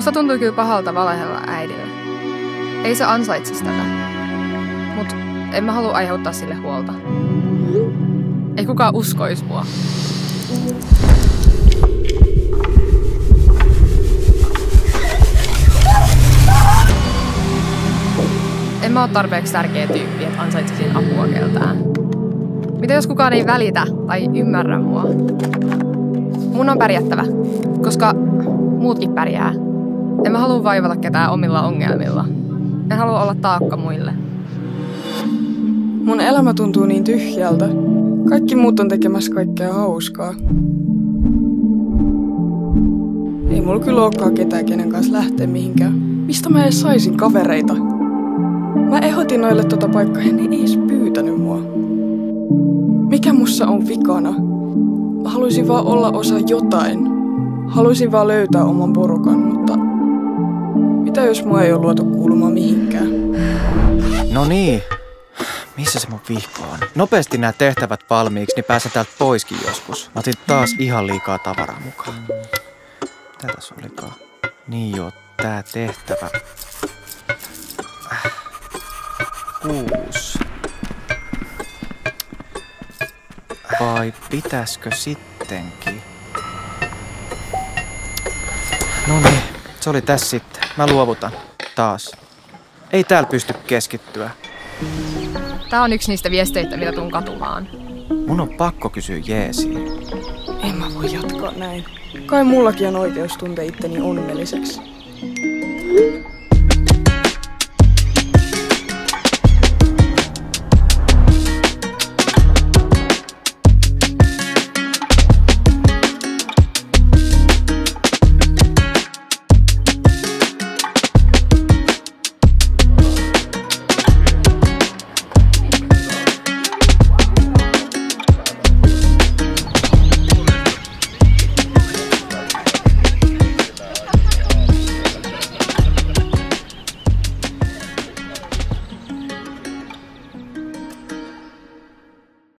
Musta tuntui kyllä pahalta valehella äidille. Ei se ansaitsisi tätä. Mut en mä halua aiheuttaa sille huolta. Ei kukaan uskois mua. En mä oo tarpeeksi tärkeä tyyppi, että ansaitsisin apua keltään. Mitä jos kukaan ei välitä tai ymmärrä mua? Mun on pärjättävä, koska muutkin pärjää. En mä halua vaivata ketään omilla ongelmilla. En halua olla taakka muille. Mun elämä tuntuu niin tyhjältä. Kaikki muut on tekemässä kaikkea hauskaa. Ei mulla kyllä olekaan ketään, kenen kanssa lähteä mihinkään. Mistä mä edes saisin kavereita? Mä ehdotin noille tota paikkaa ja ne ei edes pyytänyt mua. Mikä mussa on vikana? Mä haluaisin vaan olla osa jotain. Haluaisin vaan löytää oman porukan, mutta mitä jos mua ei ole luotu kuulumaan mihinkään? No niin. Missä se mun vihko on? Nopeasti nämä tehtävät valmiiksi, niin pääsen täältä poiskin joskus. Mä otin taas ihan liikaa tavaraa mukaan. Mitä tässä olikaan? Niin joo, tää tehtävä. 6. Vai pitäisikö sittenkin? No niin, se oli tässä sitten. Mä luovutan. Taas. Ei täällä pysty keskittyä. Tää on yksi niistä viesteistä, mitä tuun katumaan. Mun on pakko kysyä jeesiin. En mä voi jatkaa näin. Kai mullakin on oikeus tuntea itteni onnelliseksi.